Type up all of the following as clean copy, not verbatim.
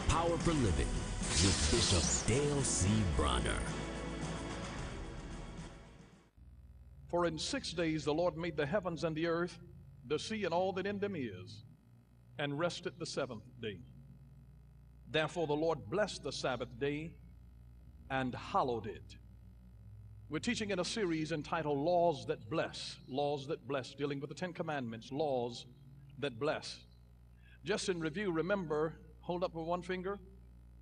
Power for Living with Bishop Dale C. Bronner. For in 6 days the Lord made the heavens and the earth, the sea and all that in them is, and rested the seventh day. Therefore the Lord blessed the Sabbath day and hallowed it. We're teaching in a series entitled Laws That Bless, dealing with the Ten Commandments, laws that bless. Just in review, remember, hold up with one finger,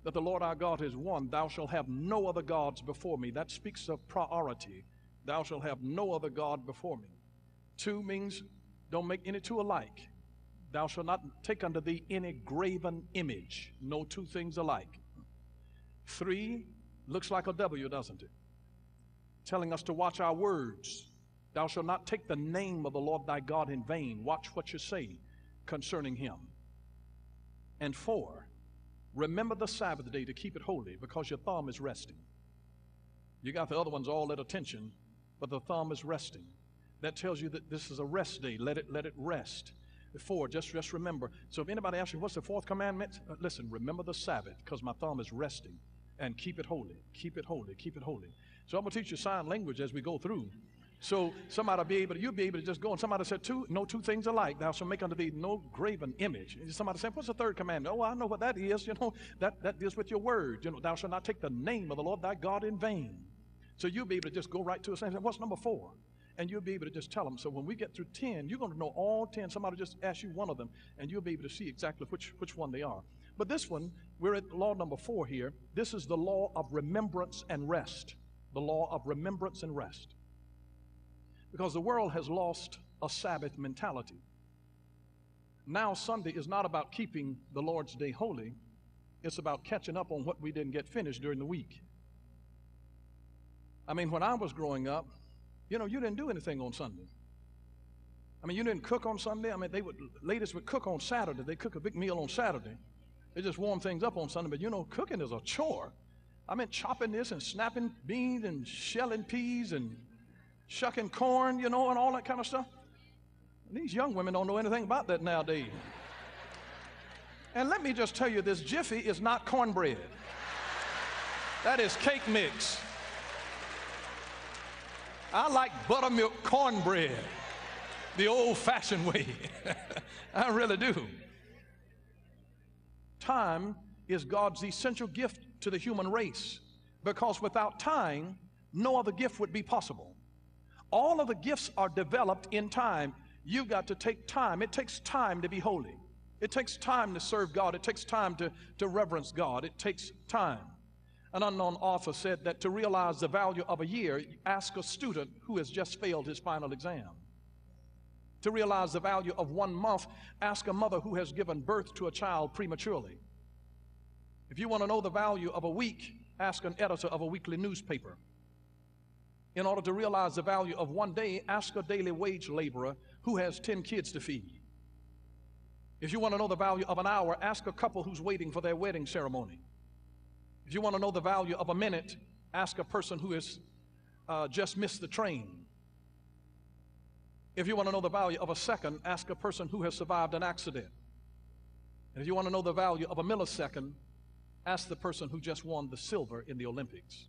that the Lord our God is one. Thou shalt have no other gods before me. That speaks of priority. Thou shalt have no other God before me. 2 means don't make any two alike. Thou shalt not take unto thee any graven image. No two things alike. 3 looks like a W, doesn't it? Telling us to watch our words. Thou shalt not take the name of the Lord thy God in vain. Watch what you say concerning him. And 4, remember the Sabbath day to keep it holy, because your thumb is resting. You got the other ones all at attention, but the thumb is resting. That tells you that this is a rest day. Let it rest. 4, just remember. So if anybody asks you, what's the 4th commandment? Listen, remember the Sabbath, because my thumb is resting, and keep it holy. Keep it holy. Keep it holy. So I'm going to teach you sign language as we go through. So you'll be able to just go. And somebody said, no two things alike. Thou shalt make unto thee no graven image. And somebody said, what's the 3rd commandment? Oh, I know what that is. That deals with your word. Thou shalt not take the name of the Lord thy God in vain. So you'll be able to just go right to it and say, what's number 4? And you'll be able to just tell them. So when we get through 10, you're going to know all 10. Somebody just ask you one of them, and you'll be able to see exactly which one they are. But this one, we're at law number 4 here. This is the law of remembrance and rest. The law of remembrance and rest. Because the world has lost a Sabbath mentality. Now Sunday is not about keeping the Lord's day holy. It's about catching up on what we didn't get finished during the week. I mean, when I was growing up, you didn't do anything on Sunday. I mean, you didn't cook on Sunday. I mean, ladies would cook on Saturday. They cook a big meal on Saturday. They just warm things up on Sunday. But cooking is a chore. I mean, chopping this and snapping beans and shelling peas and shucking corn, and all that kind of stuff. These young women don't know anything about that nowadays. And let me just tell you, this Jiffy is not cornbread. That is cake mix. I like buttermilk cornbread, the old-fashioned way. I really do. Time is God's essential gift to the human race, because without time, no other gift would be possible. All of the gifts are developed in time. You've got to take time. It takes time to be holy. It takes time to serve God. It takes time to reverence God. It takes time. An unknown author said that to realize the value of a year, ask a student who has just failed his final exam. To realize the value of 1 month, ask a mother who has given birth to a child prematurely. If you want to know the value of a week, ask an editor of a weekly newspaper. In order to realize the value of 1 day, ask a daily wage laborer who has 10 kids to feed. If you want to know the value of an hour, ask a couple who's waiting for their wedding ceremony. If you want to know the value of a minute, ask a person who has just missed the train. If you want to know the value of a second, ask a person who has survived an accident. And if you want to know the value of a millisecond, ask the person who just won the silver in the Olympics.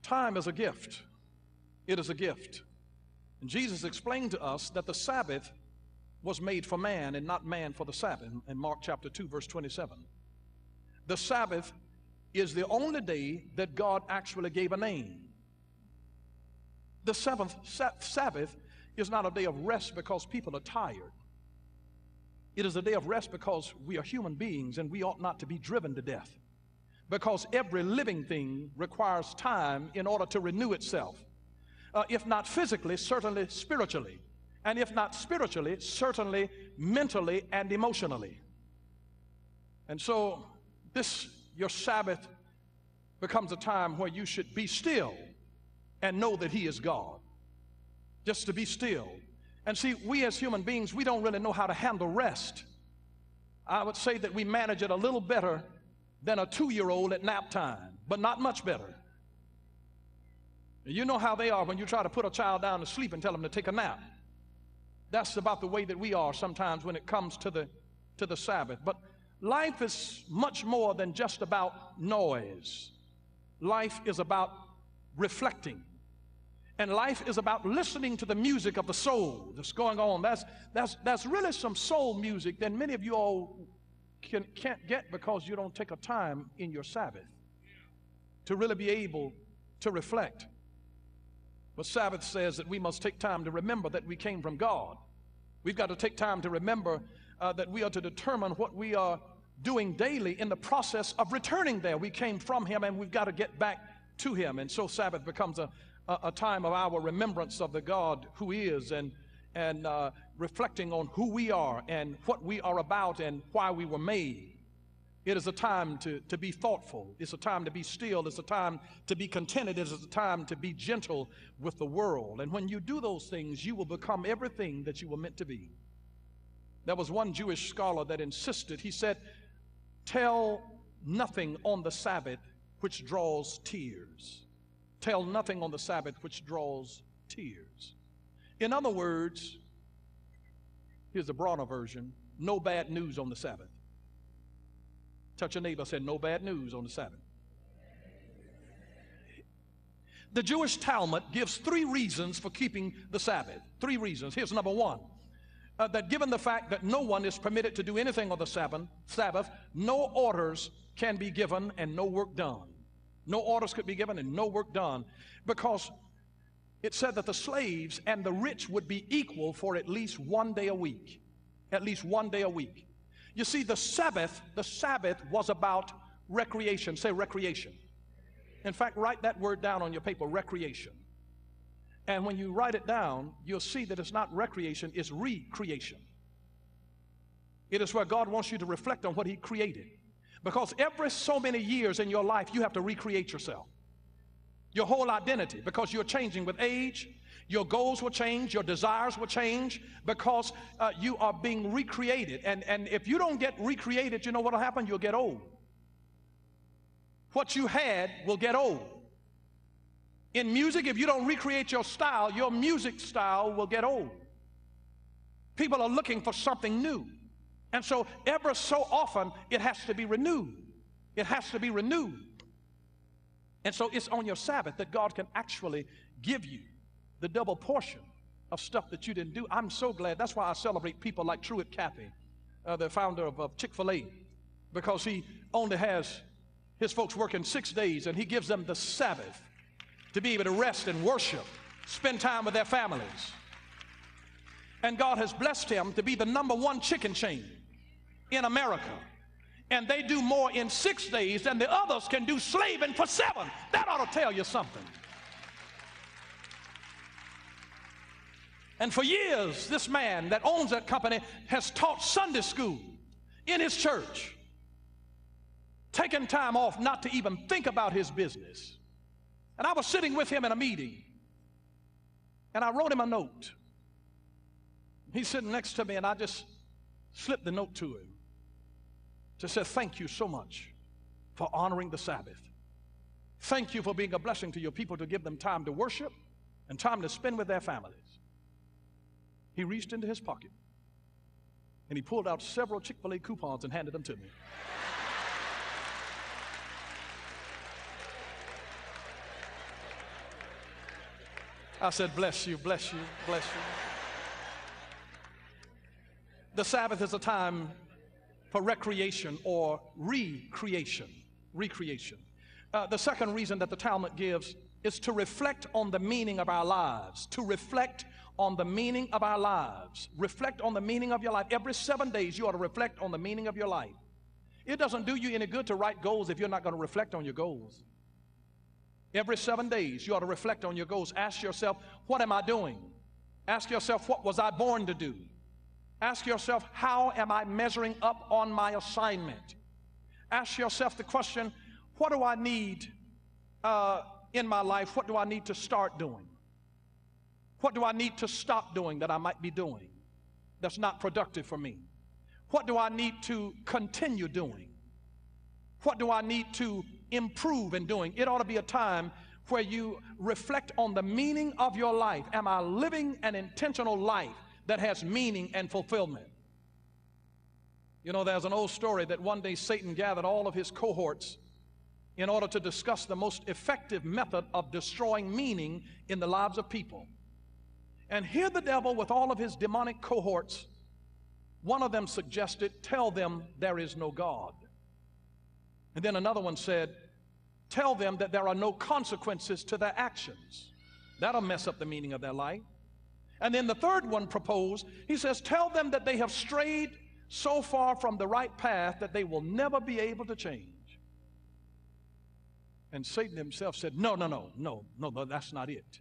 Time is a gift. It is a gift. And Jesus explained to us that the Sabbath was made for man and not man for the Sabbath in Mark chapter 2, verse 27. The Sabbath is the only day that God actually gave a name. The Sabbath is not a day of rest because people are tired. It is a day of rest because we are human beings and we ought not to be driven to death. Because every living thing requires time in order to renew itself. If not physically, certainly spiritually. And if not spiritually, certainly mentally and emotionally. And so your Sabbath becomes a time where you should be still and know that He is God. Just to be still. And see, we as human beings, we don't really know how to handle rest. I would say that we manage it a little better than a 2-year-old at nap time, but not much better. You know how they are when you try to put a child down to sleep and tell them to take a nap. That's about the way that we are sometimes when it comes to the Sabbath. But life is much more than just about noise. Life is about reflecting. And life is about listening to the music of the soul that's going on. That's really some soul music that many of you all can't get because you don't take a time in your Sabbath to really be able to reflect. But Sabbath says that we must take time to remember that we came from God. We've got to take time to remember that we are to determine what we are doing daily in the process of returning there. We came from Him and we've got to get back to Him. And so Sabbath becomes a time of our remembrance of the God who is, and reflecting on who we are and what we are about and why we were made. It is a time to be thoughtful. It's a time to be still. It's a time to be contented. It is a time to be gentle with the world. And when you do those things, you will become everything that you were meant to be. There was one Jewish scholar that insisted, he said, tell nothing on the Sabbath which draws tears. Tell nothing on the Sabbath which draws tears. In other words, here's the Brunner version, no bad news on the Sabbath. Touch your neighbor, said, no bad news on the Sabbath. The Jewish Talmud gives 3 reasons for keeping the Sabbath. 3 reasons. Here's number 1. That given the fact that no one is permitted to do anything on the Sabbath, no orders can be given and no work done. No orders could be given and no work done, because it said that the slaves and the rich would be equal for at least 1 day a week. At least 1 day a week. You see, the Sabbath was about recreation. Say recreation. In fact, write that word down on your paper, recreation. And when you write it down, you'll see that it's not recreation, it's recreation. It is where God wants you to reflect on what He created. Because every so many years in your life, you have to recreate yourself. Your whole identity, because you're changing with age. Your goals will change, your desires will change, because you are being recreated. And if you don't get recreated, you know what will happen? You'll get old. What you had will get old. In music, if you don't recreate your style, your music style will get old. People are looking for something new. And so ever so often, it has to be renewed. It has to be renewed. And so it's on your Sabbath that God can actually give you the double portion of stuff that you didn't do. I'm so glad. That's why I celebrate people like Truett Cathy, the founder of Chick-fil-A, because he only has his folks working 6 days, and he gives them the Sabbath to be able to rest and worship, spend time with their families. And God has blessed him to be the #1 chicken chain in America. And they do more in 6 days than the others can do slaving for 7. That ought to tell you something. And for years, this man that owns that company has taught Sunday school in his church, taking time off not to even think about his business. And I was sitting with him in a meeting, and I wrote him a note. He's sitting next to me, and I just slipped the note to him to say, thank you so much for honoring the Sabbath. Thank you for being a blessing to your people, to give them time to worship and time to spend with their families. He reached into his pocket, and he pulled out several Chick-fil-A coupons and handed them to me. I said, bless you, bless you, bless you. The Sabbath is a time for recreation or recreation. Recreation. The second reason that the Talmud gives is to reflect on the meaning of our lives. To reflect on the meaning of our lives. Reflect on the meaning of your life. Every 7 days you ought to reflect on the meaning of your life. It doesn't do you any good to write goals if you're not going to reflect on your goals. Every 7 days you ought to reflect on your goals. Ask yourself, what am I doing? Ask yourself, what was I born to do? Ask yourself, how am I measuring up on my assignment? Ask yourself the question, what do I need in my life? What do I need to start doing? What do I need to stop doing that I might be doing that's not productive for me? What do I need to continue doing? What do I need to improve in doing? It ought to be a time where you reflect on the meaning of your life. Am I living an intentional life that has meaning and fulfillment? You know, there's an old story that one day Satan gathered all of his cohorts in order to discuss the most effective method of destroying meaning in the lives of people. And here the devil, with all of his demonic cohorts, one of them suggested, tell them there is no God. And then another one said, tell them that there are no consequences to their actions. That'll mess up the meaning of their life. And then the third one proposed, he says, tell them that they have strayed so far from the right path that they will never be able to change. And Satan himself said, no, that's not it.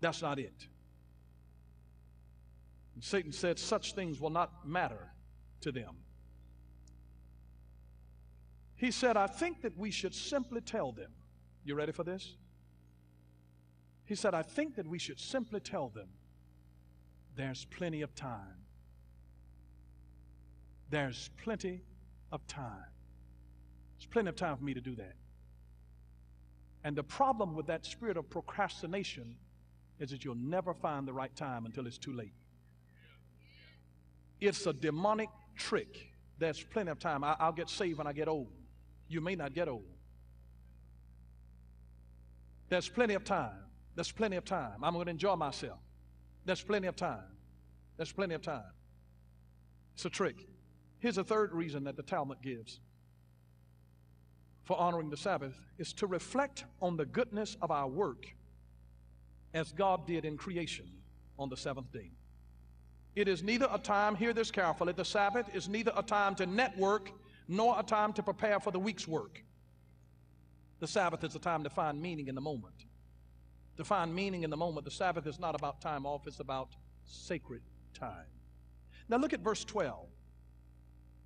That's not it. And Satan said, such things will not matter to them. He said, I think that we should simply tell them. You ready for this? He said, I think that we should simply tell them there's plenty of time. There's plenty of time. There's plenty of time for me to do that. And the problem with that spirit of procrastination is that you'll never find the right time until it's too late. It's a demonic trick. There's plenty of time. I'll get saved when I get old. You may not get old. There's plenty of time. There's plenty of time. I'm going to enjoy myself. There's plenty of time. There's plenty of time. It's a trick. Here's a third reason that the Talmud gives for honoring the Sabbath is to reflect on the goodness of our work as God did in creation on the seventh day. It is neither a time, hear this carefully, the Sabbath is neither a time to network nor a time to prepare for the week's work. The Sabbath is a time to find meaning in the moment. To find meaning in the moment. The Sabbath is not about time off, it's about sacred time. Now look at verse 12.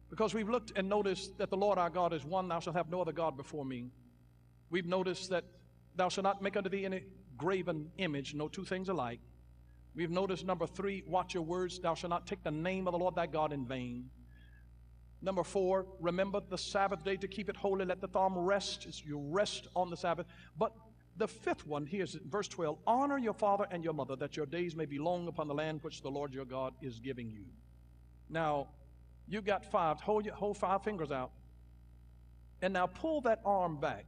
Because we've looked and noticed that the Lord our God is one, thou shalt have no other God before me. We've noticed that thou shalt not make unto thee any graven image, no two things alike. We've noticed number 3, watch your words, thou shalt not take the name of the Lord thy God in vain. Number 4, remember the Sabbath day to keep it holy, let the thumb rest, you rest on the Sabbath. But the fifth one, here's verse 12, honor your father and your mother, that your days may be long upon the land which the Lord your God is giving you. Now, you got 5, hold 5 fingers out, and now pull that arm back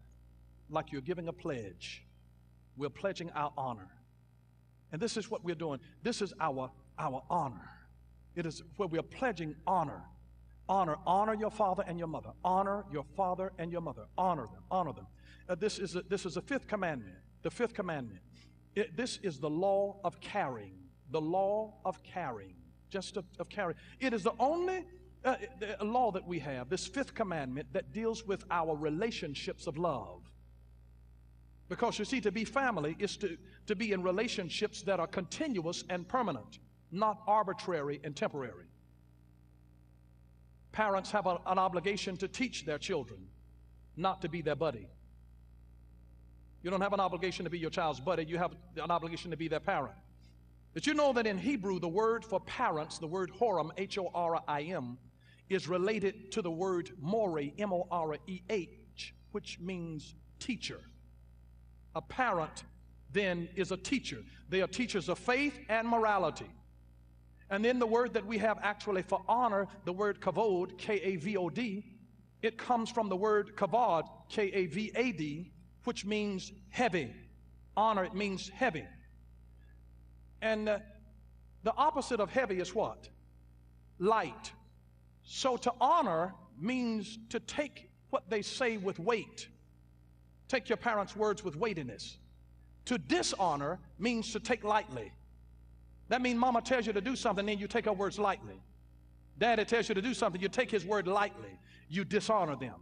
like you're giving a pledge. We're pledging our honor. And this is what we're doing. This is our honor. It is where we're pledging honor. Honor your father and your mother. Honor your father and your mother. Honor them. This is the fifth commandment. The fifth commandment. This is the law of carrying. The law of carrying. Just of carrying. It is the only law that we have, this fifth commandment, that deals with our relationships of love. Because you see, to be family is to be in relationships that are continuous and permanent, not arbitrary and temporary. Parents have an obligation to teach their children not to be their buddy. You don't have an obligation to be your child's buddy. You have an obligation to be their parent. But you know that in Hebrew, the word for parents, the word horim, H-O-R-I-M, is related to the word more, M-O-R-E-H, which means teacher. A parent, then, is a teacher. They are teachers of faith and morality. And then the word that we have actually for honor, the word kavod, K-A-V-O-D, it comes from the word kavod, K-A-V-A-D, which means heavy. Honor, it means heavy. And the opposite of heavy is what? Light. So to honor means to take what they say with weight. Take your parents' words with weightiness. To dishonor means to take lightly. That means mama tells you to do something, then you take her words lightly. Daddy tells you to do something, you take his word lightly. You dishonor them.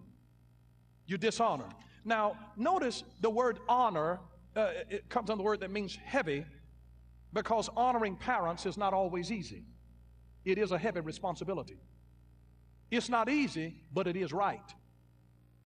You dishonor. Now, notice the word honor, it comes from the word that means heavy, because honoring parents is not always easy. It is a heavy responsibility. It's not easy, but it is right.